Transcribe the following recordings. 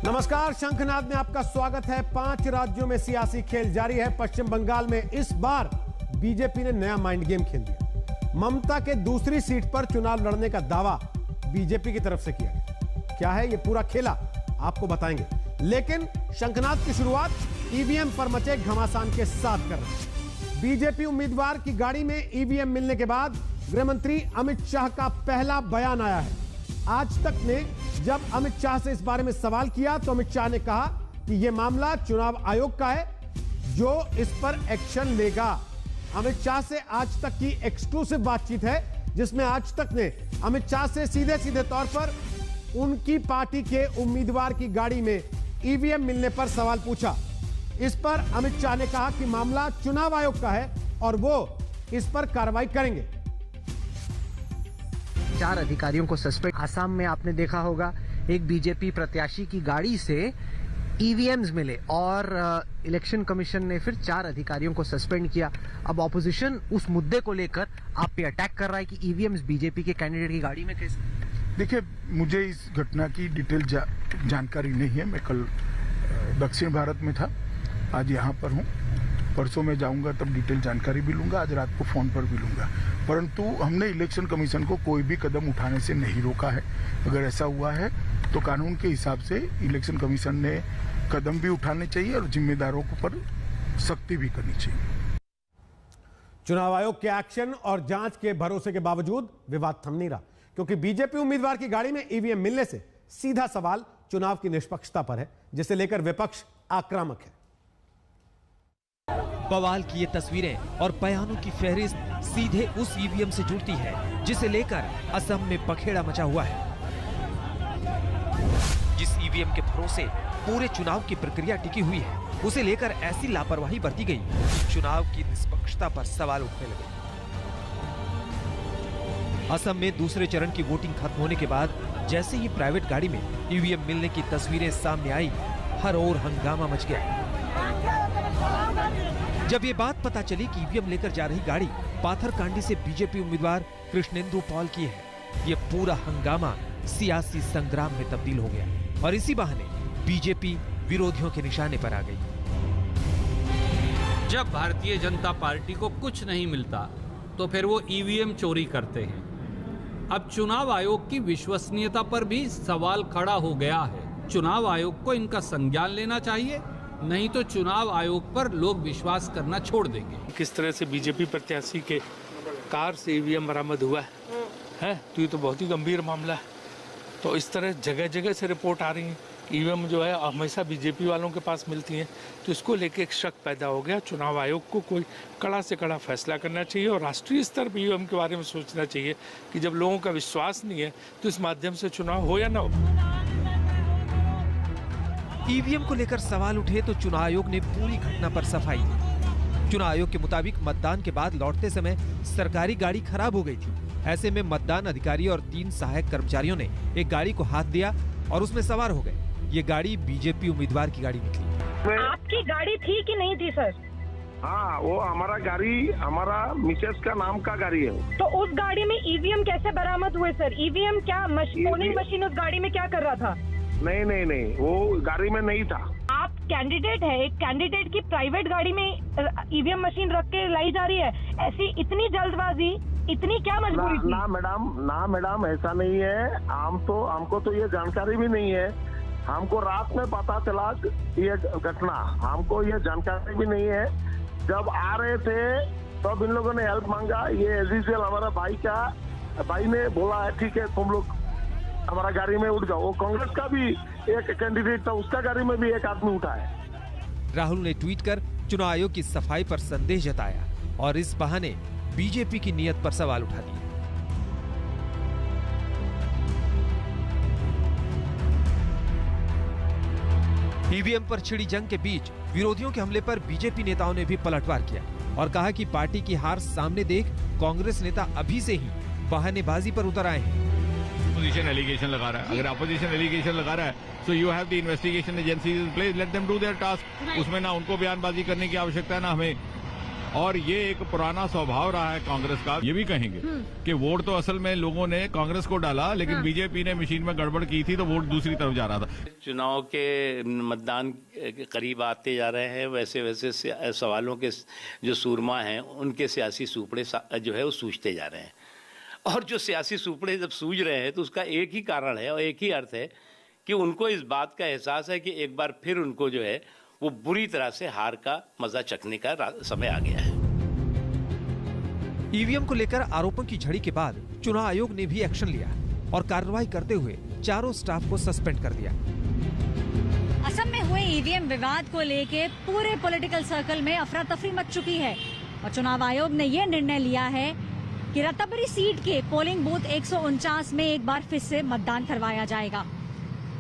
नमस्कार, शंखनाद में आपका स्वागत है। 5 राज्यों में सियासी खेल जारी है। पश्चिम बंगाल में इस बार बीजेपी ने नया माइंड गेम खेल दिया। ममता के दूसरी सीट पर चुनाव लड़ने का दावा बीजेपी की तरफ से किया गया। क्या है ये पूरा खेला, आपको बताएंगे। लेकिन शंखनाद की शुरुआत ईवीएम पर मचे घमासान के साथ कर रहे हैं। बीजेपी उम्मीदवार की गाड़ी में ईवीएम मिलने के बाद गृह मंत्री अमित शाह का पहला बयान आया है। आज तक ने जब अमित शाह से इस बारे में सवाल किया तो अमित शाह ने कहा कि यह मामला चुनाव आयोग का है जो इस पर एक्शन लेगा। अमित शाह से आज तक की एक्सक्लूसिव बातचीत है जिसमें आज तक ने अमित शाह से सीधे सीधे तौर पर उनकी पार्टी के उम्मीदवार की गाड़ी में ईवीएम मिलने पर सवाल पूछा। इस पर अमित शाह ने कहा कि मामला चुनाव आयोग का है और वो इस पर कार्रवाई करेंगे। 4 अधिकारियों को सस्पेंड। आसाम में आपने देखा होगा एक बीजेपी प्रत्याशी की गाड़ी से ईवीएम्स मिले और इलेक्शन कमीशन ने फिर 4 अधिकारियों को सस्पेंड किया। अब ऑपोजिशन उस मुद्दे को लेकर आप पे अटैक कर रहा है कि ईवीएम्स बीजेपी के कैंडिडेट की गाड़ी में कैसे। देखिए, मुझे इस घटना की डिटेल जानकारी नहीं है। मैं कल दक्षिण भारत में था, आज यहाँ पर हूँ। परसों में जाऊंगा तब डिटेल जानकारी भी लूंगा, आज रात को फोन पर भी लूंगा। परंतु हमने इलेक्शन कमीशन को कोई भी कदम उठाने से नहीं रोका है। अगर ऐसा हुआ है तो कानून के हिसाब से इलेक्शन कमीशन ने कदम भी उठाने चाहिए और जिम्मेदारों पर सख्ती भी करनी चाहिए। चुनाव आयोग के एक्शन और जांच के भरोसे के बावजूद विवाद थम नहीं रहा, क्योंकि बीजेपी उम्मीदवार की गाड़ी में ईवीएम मिलने से सीधा सवाल चुनाव की निष्पक्षता पर है, जिसे लेकर विपक्ष आक्रामक है। बवाल की ये तस्वीरें और बयानों की फहरिस्त सीधे उस ईवीएम से जुड़ती है जिसे लेकर असम में पखेड़ा मचा हुआ है। जिस ईवीएम के भरोसे पूरे चुनाव की प्रक्रिया टिकी हुई है, उसे लेकर ऐसी लापरवाही बरती गई कि चुनाव की निष्पक्षता पर सवाल उठने लगे। असम में दूसरे चरण की वोटिंग खत्म होने के बाद जैसे ही प्राइवेट गाड़ी में ईवीएम मिलने की तस्वीरें सामने आई, हर ओर हंगामा मच गया। जब ये बात पता चली कि ईवीएम लेकर जा रही गाड़ी पाथरकांडी से बीजेपी उम्मीदवार कृष्णेंदु पॉल की है, ये पूरा हंगामा सियासी संग्राम में तब्दील हो गया और इसी बहाने बीजेपी विरोधियों के निशाने पर आ गई। जब भारतीय जनता पार्टी को कुछ नहीं मिलता तो फिर वो ईवीएम चोरी करते हैं। अब चुनाव आयोग की विश्वसनीयता पर भी सवाल खड़ा हो गया है। चुनाव आयोग को इनका संज्ञान लेना चाहिए, नहीं तो चुनाव आयोग पर लोग विश्वास करना छोड़ देंगे। किस तरह से बीजेपी प्रत्याशी के कार से ईवीएम बरामद हुआ है तो ये तो बहुत ही गंभीर मामला है। तो इस तरह जगह जगह से रिपोर्ट आ रही है ईवीएम जो है हमेशा बीजेपी वालों के पास मिलती हैं, तो इसको लेके एक शक पैदा हो गया। चुनाव आयोग को कोई कड़ा से कड़ा फैसला करना चाहिए और राष्ट्रीय स्तर पर ईवीएम के बारे में सोचना चाहिए कि जब लोगों का विश्वास नहीं है तो इस माध्यम से चुनाव हो या ना हो। ईवीएम को लेकर सवाल उठे तो चुनाव आयोग ने पूरी घटना पर सफाई दी। चुनाव आयोग के मुताबिक मतदान के बाद लौटते समय सरकारी गाड़ी खराब हो गई थी। ऐसे में मतदान अधिकारी और 3 सहायक कर्मचारियों ने एक गाड़ी को हाथ दिया और उसमें सवार हो गए। ये गाड़ी बीजेपी उम्मीदवार की गाड़ी निकली। आपकी गाड़ी थी कि नहीं थी सर? हाँ, वो हमारा गाड़ी, हमारा मिसेस का नाम का गाड़ी है। तो उस गाड़ी में ईवीएम कैसे बरामद हुए सर? ईवीएम क्या पोलिंग मशीन उस गाड़ी में क्या कर रहा था? नहीं, वो गाड़ी में नहीं था। आप कैंडिडेट है, एक कैंडिडेट की प्राइवेट गाड़ी में ईवीएम मशीन रख के लाई जा रही है, ऐसी इतनी जल्दबाजी, इतनी क्या मजबूरी थी? ना मैडम ऐसा नहीं है। हमको तो ये जानकारी भी नहीं है। हमको रात में पता चला ये घटना, हमको ये जानकारी भी नहीं है। जब आ रहे थे तब इन लोगों ने हेल्प मांगा। ये एज यूजुअल हमारा भाई ने बोला है ठीक है तुम लोग हमारा गाड़ी में उठ जाओ। वो कांग्रेस का भी एक कैंडिडेट था, उसका गाड़ी में भी एक आदमी उठा है। राहुल ने ट्वीट कर चुनाव आयोग की सफाई पर संदेह जताया और इस बहाने बीजेपी की नीयत पर सवाल उठा दिए। ईवीएम पर छिड़ी जंग के बीच विरोधियों के हमले पर बीजेपी नेताओं ने भी पलटवार किया और कहा कि पार्टी की हार सामने देख कांग्रेस नेता अभी से ही बहानेबाजी पर उतर आए हैं। अपोजिशन एलिगेशन लगा रहा है, अगर अपोजिशन एलिगेशन लगा रहा है so you have the investigation agencies in place, let them do their task. उसमें ना उनको बयानबाजी करने की आवश्यकता है ना हमें। और ये एक पुराना स्वभाव रहा है कांग्रेस का। ये भी कहेंगे कि वोट तो असल में लोगों ने कांग्रेस को डाला, लेकिन बीजेपी ने मशीन में गड़बड़ की थी तो वोट दूसरी तरफ जा रहा था। चुनाव के मतदान करीब आते जा रहे हैं, वैसे वैसे सवालों के जो सूरमा हैं उनके सियासी सूपड़े जो है वो सूझते जा रहे हैं। और जो सियासी सूपड़े जब सूझ रहे हैं तो उसका एक ही कारण है और एक ही अर्थ है कि उनको इस बात का एहसास है कि एक बार फिर उनको जो है वो बुरी तरह से हार का मजा चखने का समय आ गया है। ईवीएम को लेकर आरोपों की झड़ी के बाद चुनाव आयोग ने भी एक्शन लिया और कार्रवाई करते हुए चारों स्टाफ को सस्पेंड कर दिया। असम में हुए ईवीएम विवाद को लेकर पूरे पॉलिटिकल सर्कल में अफरा तफरी मच चुकी है और चुनाव आयोग ने ये निर्णय लिया है कि रत्ताबरी सीट के पोलिंग बूथ 149 में एक बार फिर से मतदान करवाया जाएगा।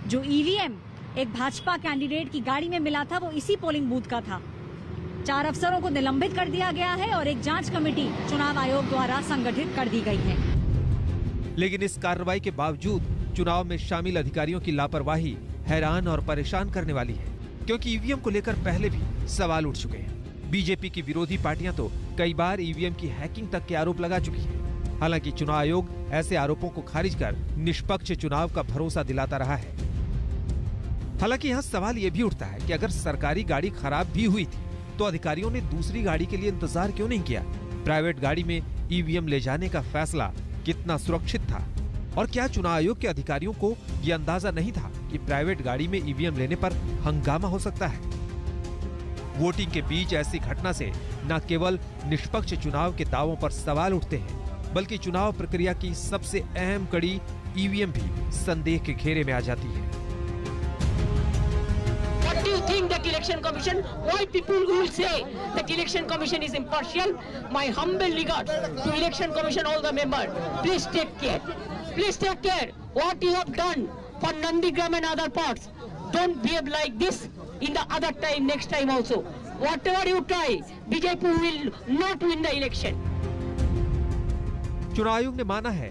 जो ईवीएम एक भाजपा कैंडिडेट की गाड़ी में मिला था वो इसी पोलिंग बूथ का था। 4 अफसरों को निलंबित कर दिया गया है और एक जांच कमेटी चुनाव आयोग द्वारा संगठित कर दी गई है। लेकिन इस कार्रवाई के बावजूद चुनाव में शामिल अधिकारियों की लापरवाही हैरान और परेशान करने वाली है, क्योंकि ईवीएम को लेकर पहले भी सवाल उठ चुके हैं। बीजेपी की विरोधी पार्टियां तो कई बार ईवीएम की हैकिंग तक के आरोप लगा चुकी है। हालांकि चुनाव आयोग ऐसे आरोपों को खारिज कर निष्पक्ष चुनाव का भरोसा दिलाता रहा है। हालांकि यहाँ सवाल ये भी उठता है कि अगर सरकारी गाड़ी खराब भी हुई थी तो अधिकारियों ने दूसरी गाड़ी के लिए इंतजार क्यों नहीं किया? प्राइवेट गाड़ी में ईवीएम ले जाने का फैसला कितना सुरक्षित था? और क्या चुनाव आयोग के अधिकारियों को ये अंदाजा नहीं था कि प्राइवेट गाड़ी में ईवीएम लेने पर हंगामा हो सकता है? वोटिंग के बीच ऐसी घटना से न केवल निष्पक्ष चुनाव के दावों पर सवाल उठते हैं, बल्कि चुनाव प्रक्रिया की सबसे अहम कड़ी ईवीएम भी संदेह के घेरे में आ जाती है। What do you think that election commission? Why people will say that election commission is impartial? My humble regards to election commission, all the members. Please take care. Please take care. What you have done for Nandigram and other parts, don't behave like this in the other time, next time also. Whatever you try, BJP will not win the election. चुनाव आयोग ने माना है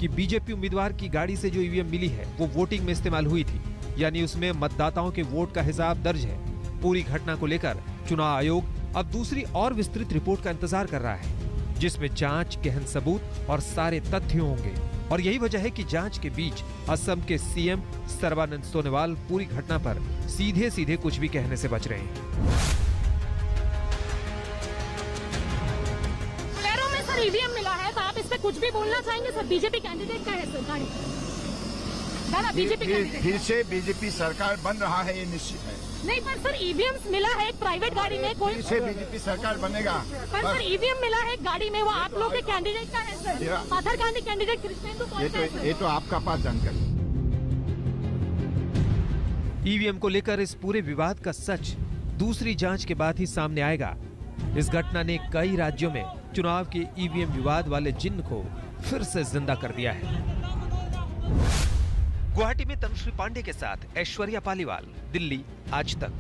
कि BJP उम्मीदवार की गाड़ी से जो ईवीएम मिली है वो वोटिंग में इस्तेमाल हुई थी, यानी उसमें मतदाताओं के वोट का हिसाब दर्ज है। पूरी घटना को लेकर चुनाव आयोग अब दूसरी और विस्तृत रिपोर्ट का इंतजार कर रहा है, जिसमें जांच, गहन सबूत और सारे तथ्य होंगे। और यही वजह है कि जांच के बीच असम के सीएम सर्बानंद सोनोवाल पूरी घटना पर सीधे सीधे कुछ भी कहने से बच रहे हैं। पैरों में सर ईवीएम मिला है तो आप इस पे कुछ भी बोलना चाहेंगे? सर बीजेपी कैंडिडेट का है सर गाड़ी। फिर से बीजेपी सरकार बन रहा है, ये निश्चित है। नहीं पर सर ईवीएम मिला है एक प्राइवेट गाड़ी में, कोई से बीजेपी सरकार बनेगा। पर सर ईवीएम मिला है गाड़ी में, वो आप लोग के कैंडिडेट का है सर। पाथर गांधी कैंडिडेट कृष्णेंदु कौन सा है? ये तो आपका पास जानकारी। ईवीएम को लेकर इस पूरे विवाद का सच दूसरी जांच के बाद ही सामने आएगा। इस घटना ने कई राज्यों में चुनाव के ईवीएम विवाद वाले जिन्न को फिर से जिंदा कर दिया है। गुवाहाटी में तनुश्री पांडे के साथ ऐश्वर्या पालीवाल, दिल्ली आज तक।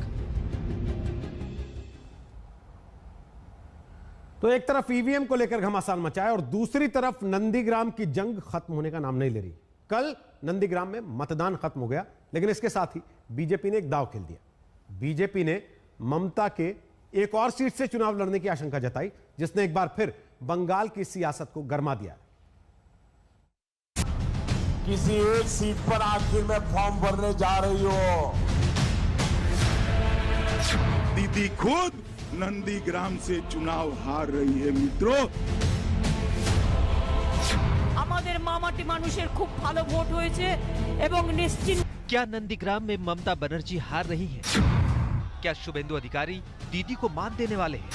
तो एक तरफ ईवीएम को लेकर घमासान मचा है और दूसरी तरफ नंदीग्राम की जंग खत्म होने का नाम नहीं ले रही। कल नंदीग्राम में मतदान खत्म हो गया, लेकिन इसके साथ ही बीजेपी ने एक दांव खेल दिया। बीजेपी ने ममता के एक और सीट से चुनाव लड़ने की आशंका जताई, जिसने एक बार फिर बंगाल की सियासत को गरमा दिया। किसी एक सीट पर आखिर में फॉर्म भरने जा रही हो। दीदी खुद नंदीग्राम से चुनाव हार रही है। मित्रों, আমাদের মামাটি মানুষের খুব ভালো ভোট হয়েছে এবং নিশ্চিত। क्या नंदीग्राम में ममता बनर्जी हार रही हैं? क्या शुभेंदु अधिकारी दीदी को मान देने वाले हैं?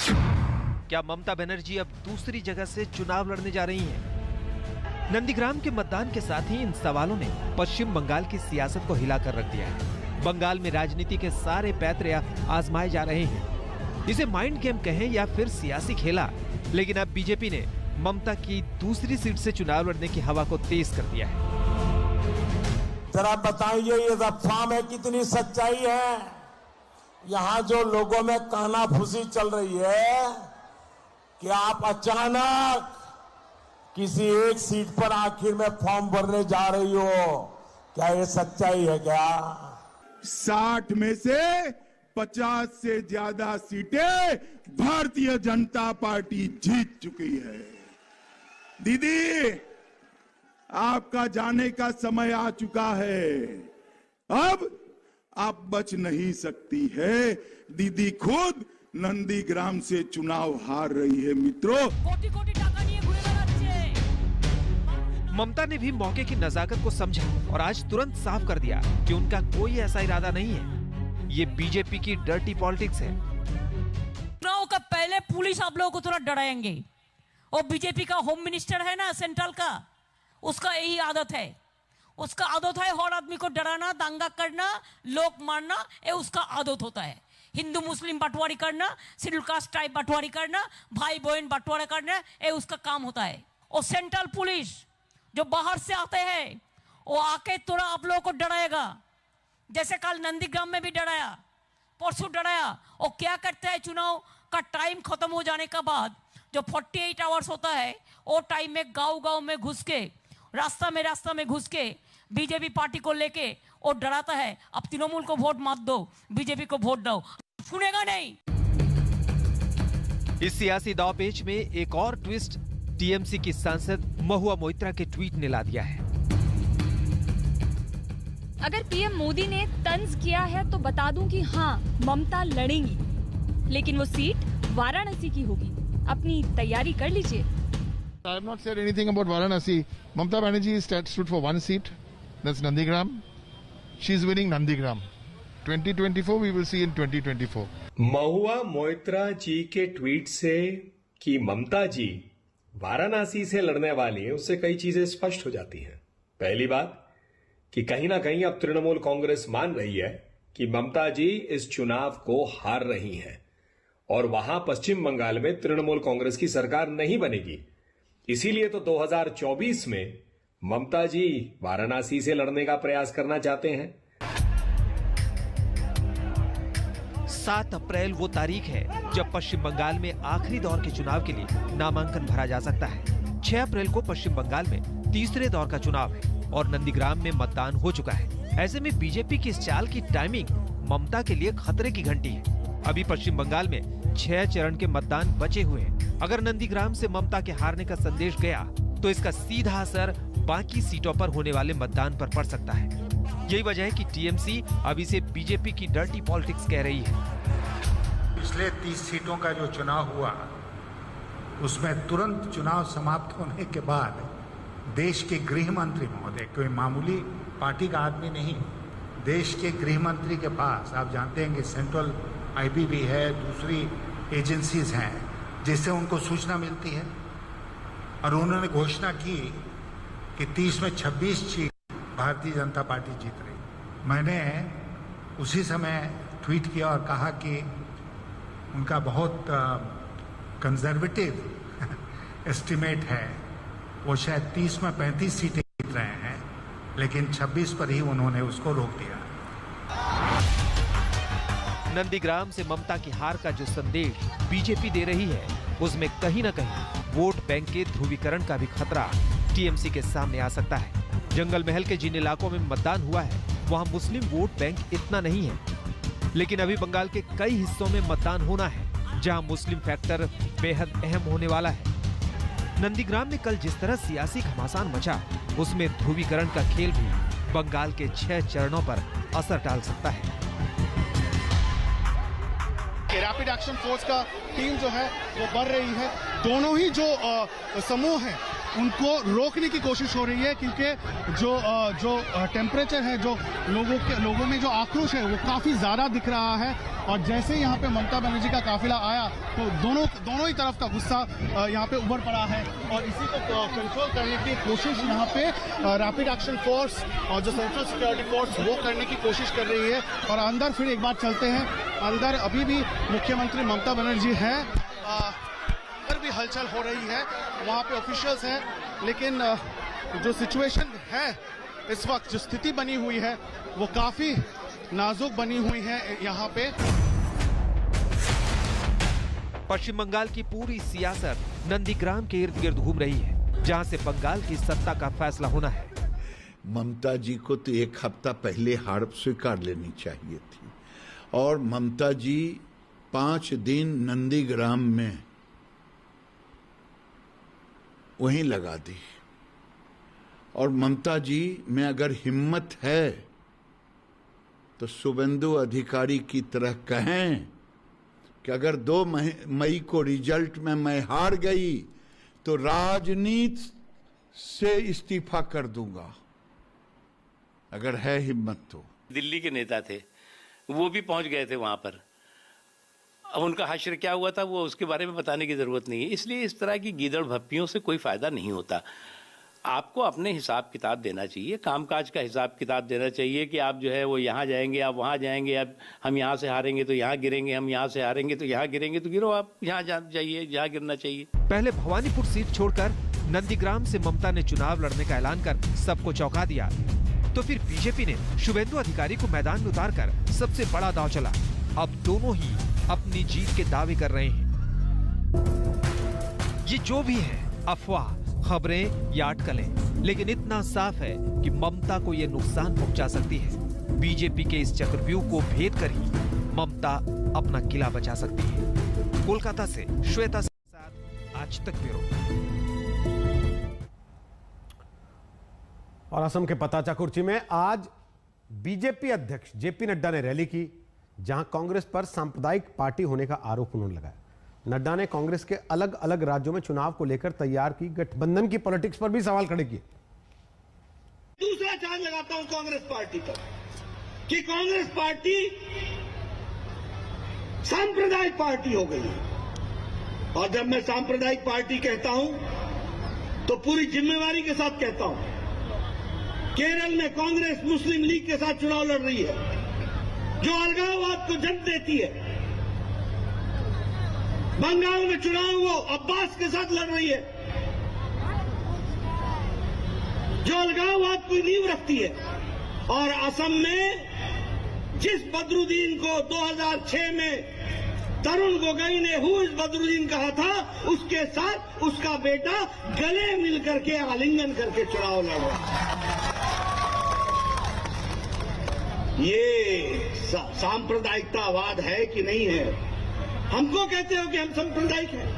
क्या ममता बनर्जी अब दूसरी जगह से चुनाव लड़ने जा रही हैं? नंदीग्राम के मतदान के साथ ही इन सवालों ने पश्चिम बंगाल की सियासत को हिलाकर रख दिया है। बंगाल में राजनीति के सारे पैतरे आजमाए जा रहे हैं। इसे माइंड गेम कहें या फिर सियासी खेला, लेकिन अब बीजेपी ने ममता की दूसरी सीट से चुनाव लड़ने की हवा को तेज कर दिया है। जरा बताइए ये अफवाह में कितनी सच्चाई है? यहाँ जो लोगों में कानाफूसी चल रही है कि आप अचानक किसी एक सीट पर आखिर में फॉर्म भरने जा रही हो, क्या ये सच्चाई है क्या? 60 में से 50 से ज्यादा सीटें भारतीय जनता पार्टी जीत चुकी है। दीदी, आपका जाने का समय आ चुका है। अब आप बच नहीं सकती है। दीदी खुद नंदीग्राम से चुनाव हार रही है। मित्रों, ममता ने भी मौके की नजाकत को समझा और आज तुरंत साफ कर दिया कि उनका कोई ऐसा इरादा नहीं है। ये बीजेपी की डर्टी पॉलिटिक्स है। चुनाव का पहले पुलिस आप लोगों को थोड़ा डराएंगे। और बीजेपी का होम मिनिस्टर है ना सेंट्रल का, उसका यही आदत है। उसका आदत है हर आदमी को डराना, दंगा करना, लोग मारना, ये उसका आदत होता है। हिंदू मुस्लिम बंटवारी करना, शेड्यूल कास्ट टाइप बंटवारी करना, भाई बहन बंटवारा करना, ये उसका काम होता है। और सेंट्रल पुलिस जो बाहर से आते हैं वो आके थोड़ा आप लोगों को डराएगा, जैसे कल नंदीग्राम में भी डराया, परसों डराया। और क्या करते हैं, चुनाव का टाइम खत्म हो जाने के बाद जो 48 आवर्स होता है वो टाइम में गांव-गांव में घुस के, रास्ता में घुस के बीजेपी पार्टी को लेके और डराता है, अब तृणमूल को वोट मत दो, बीजेपी को वोट दो। सुनेगा नहीं। इस सियासी दांवपेच में एक और ट्विस्ट टीएमसी की सांसद महुआ मोइत्रा के ट्वीट ने ला दिया है। अगर पीएम मोदी ने तंज किया है तो बता दूं कि हाँ, ममता लड़ेंगी, लेकिन वो सीट वाराणसी की होगी। अपनी तैयारी कर लीजिए। I have not said anything about Varanasi. Mamata Banerjee stood for one seat. That's Nandigram. She is winning Nandigram. 2024 we will see in 2024. Mahua Moitra जी के ट्वीट से कि ममता जी वाराणसी से लड़ने वाली हैं, उससे कई चीजें स्पष्ट हो जाती हैं। पहली बात कि कहीं ना कहीं अब तृणमूल कांग्रेस मान रही है कि ममता जी इस चुनाव को हार रही हैं और वहां पश्चिम बंगाल में तृणमूल कांग्रेस की सरकार नहीं बनेगी। इसीलिए तो 2024 में ममता जी वाराणसी से लड़ने का प्रयास करना चाहते हैं। 7 अप्रैल वो तारीख है जब पश्चिम बंगाल में आखिरी दौर के चुनाव के लिए नामांकन भरा जा सकता है। 6 अप्रैल को पश्चिम बंगाल में तीसरे दौर का चुनाव है और नंदीग्राम में मतदान हो चुका है। ऐसे में बीजेपी की इस चाल की टाइमिंग ममता के लिए खतरे की घंटी है। अभी पश्चिम बंगाल में 6 चरण के मतदान बचे हुए हैं। अगर नंदीग्राम से ममता के हारने का संदेश गया तो इसका सीधा असर बाकी सीटों पर होने वाले मतदान पर पड़ सकता है। यही वजह है कि टीएमसी अब इसे बीजेपी की डर्टी पॉलिटिक्स कह रही है। पिछले 30 सीटों का जो चुनाव हुआ उसमें तुरंत चुनाव समाप्त होने के बाद देश के गृह मंत्री महोदय, कोई मामूली पार्टी का आदमी नहीं, देश के गृह मंत्री के पास आप जानते हैं कि सेंट्रल आईबीबी है, दूसरी एजेंसीज हैं जिससे उनको सूचना मिलती है, और उन्होंने घोषणा की कि 30 में 26 सीट भारतीय जनता पार्टी जीत रही। मैंने उसी समय ट्वीट किया और कहा कि उनका बहुत कंजर्वेटिव एस्टिमेट है, वो शायद 30 में 35 सीटें जीत रहे हैं, लेकिन 26 पर ही उन्होंने उसको रोक दिया। नंदीग्राम से ममता की हार का जो संदेश बीजेपी दे रही है उसमें कहीं न कहीं वोट बैंक के ध्रुवीकरण का भी खतरा टीएमसी के सामने आ सकता है। जंगल महल के जिन इलाकों में मतदान हुआ है वहां मुस्लिम वोट बैंक इतना नहीं है, लेकिन अभी बंगाल के कई हिस्सों में मतदान होना है जहां मुस्लिम फैक्टर बेहद अहम होने वाला है। नंदीग्राम में कल जिस तरह सियासी घमासान मचा उसमें ध्रुवीकरण का खेल भी बंगाल के 6 चरणों पर असर डाल सकता है। रैपिड एक्शन फोर्स का टीम जो है वो बढ़ रही है। दोनों ही जो समूह हैं उनको रोकने की कोशिश हो रही है, क्योंकि जो टेम्परेचर है, जो लोगों में जो आक्रोश है वो काफी ज्यादा दिख रहा है। और जैसे ही यहाँ पे ममता बनर्जी का काफिला आया तो दोनों ही तरफ का गुस्सा यहाँ पे उभर पड़ा है और इसी को कंट्रोल करने की कोशिश यहाँ पे रैपिड एक्शन फोर्स और जो सेंट्रल सिक्योरिटी फोर्स वो करने की कोशिश कर रही है। और अंदर फिर एक बार चलते हैं, अंदर अभी भी मुख्यमंत्री ममता बनर्जी है, अंदर भी हलचल हो रही है, वहाँ पे ऑफिशियल्स हैं, लेकिन जो सिचुएशन है इस वक्त, जो स्थिति बनी हुई है वो काफी नाजुक बनी हुई है यहाँ पे। पश्चिम बंगाल की पूरी सियासत नंदीग्राम के इर्द गिर्द घूम रही है, जहां से बंगाल की सत्ता का फैसला होना है। ममता जी को तो 1 हफ्ता पहले हार स्वीकार लेनी चाहिए थी और ममता जी 5 दिन नंदीग्राम में वहीं लगा दी। और ममता जी में अगर हिम्मत है तो शुभेंदु अधिकारी की तरह कहें कि अगर 2 मई को रिजल्ट में मैं हार गई तो राजनीति से इस्तीफा कर दूंगा, अगर है हिम्मत तो। दिल्ली के नेता थे, वो भी पहुंच गए थे वहां पर। अब उनका हश्र क्या हुआ था वो उसके बारे में बताने की जरूरत नहीं है। इसलिए इस तरह की गीदड़ भप्पियों से कोई फायदा नहीं होता। आपको अपने हिसाब किताब देना चाहिए, कामकाज का हिसाब किताब देना चाहिए कि आप जो है वो यहाँ जाएंगे, आप वहाँ जाएंगे, अब हम यहाँ से हारेंगे तो यहाँ गिरेंगे, हम यहाँ से हारेंगे तो यहाँ गिरेंगे, तो गिरो आप, यहाँ जाइए जहाँ गिरना चाहिए। पहले भवानीपुर सीट छोड़कर नंदीग्राम से ममता ने चुनाव लड़ने का ऐलान कर सबको चौंका दिया। तो फिर बीजेपी ने शुभेंदु अधिकारी को मैदान में उतारकर सबसे बड़ा दांव चला। अब दोनों ही अपनी जीत के दावे कर रहे हैं। ये जो भी है, अफवाह, खबरें या अटकलें, लेकिन इतना साफ है कि ममता को ये नुकसान पहुंचा सकती है। बीजेपी के इस चक्रव्यूह को भेद कर ही ममता अपना किला बचा सकती है। कोलकाता से श्वेता के साथ आज तक ब्यूरो। और असम के पताचाकुर्ची में आज बीजेपी अध्यक्ष जेपी नड्डा ने रैली की, जहां कांग्रेस पर सांप्रदायिक पार्टी होने का आरोप उन्होंने लगाया। नड्डा ने कांग्रेस के अलग अलग राज्यों में चुनाव को लेकर तैयार की गठबंधन की पॉलिटिक्स पर भी सवाल खड़े किए। दूसरा चार्ज लगाता हूं कांग्रेस पार्टी पर कि कांग्रेस पार्टी सांप्रदायिक पार्टी हो गई है। और जब मैं सांप्रदायिक पार्टी कहता हूं तो पूरी जिम्मेवारी के साथ कहता हूं। केरल में कांग्रेस मुस्लिम लीग के साथ चुनाव लड़ रही है, जो अलगाववाद को जन्म देती है। बंगाल में चुनाव वो अब्बास के साथ लड़ रही है, जो अलगाववाद की नींव रखती है। और असम में जिस बदरुद्दीन को 2006 में तरुण गोगोई ने हु इज बदरुद्दीन कहा था, उसके साथ उसका बेटा गले मिलकर के आलिंगन करके चुनाव लड़ रहा है। ये सांप्रदायिकतावाद है कि नहीं है? हमको कहते हो कि हम सांप्रदायिक हैं,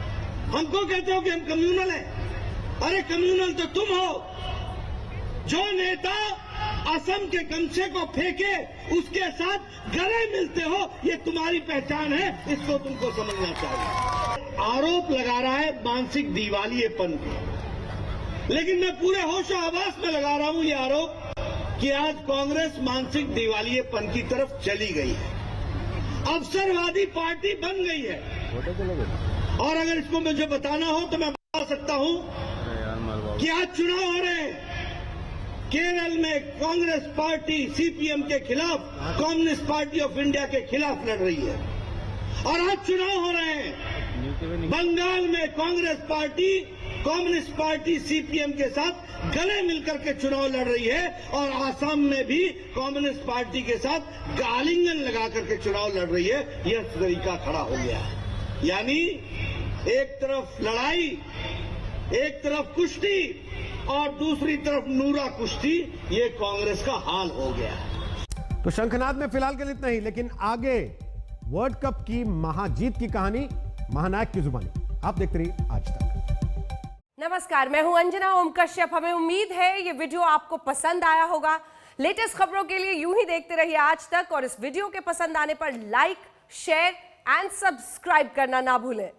हमको कहते हो कि हम कम्युनल हैं। अरे कम्युनल तो तुम हो। जो नेता असम के गमछे को फेंके उसके साथ गले मिलते हो, ये तुम्हारी पहचान है, इसको तुमको समझना चाहिए। आरोप लगा रहा है मानसिक दिवालियेपन का, लेकिन मैं पूरे होश आवास में लगा रहा हूं ये आरोप कि आज कांग्रेस मानसिक दिवालियेपन की तरफ चली गई है, अवसरवादी पार्टी बन गई है। और अगर इसको मुझे बताना हो तो मैं बता सकता हूं कि आज चुनाव हो रहे हैं। केरल में कांग्रेस पार्टी सीपीएम के खिलाफ कम्युनिस्ट पार्टी ऑफ इंडिया के खिलाफ लड़ रही है, और आज चुनाव हो रहे हैं। बंगाल में Congress party communist party CPM के साथ गले मिलकर के चुनाव लड़ रही है, और आसाम में भी कम्युनिस्ट पार्टी के साथ आलिंगन लगा करके चुनाव लड़ रही है। यह तरीका खड़ा हो गया है। यानी एक तरफ लड़ाई, एक तरफ कुश्ती और दूसरी तरफ नूरा कुश्ती, ये कांग्रेस का हाल हो गया है। तो शंखनाद में फिलहाल के लिए इतना ही, लेकिन आगे वर्ल्ड कप की महाजीत की कहानी महानायक की जुबानी। आप देखते रहिए आज तक। नमस्कार, मैं हूं अंजना ओम कश्यप। हमें उम्मीद है ये वीडियो आपको पसंद आया होगा। लेटेस्ट खबरों के लिए यूं ही देखते रहिए आज तक, और इस वीडियो के पसंद आने पर लाइक, शेयर एंड सब्सक्राइब करना ना भूलें।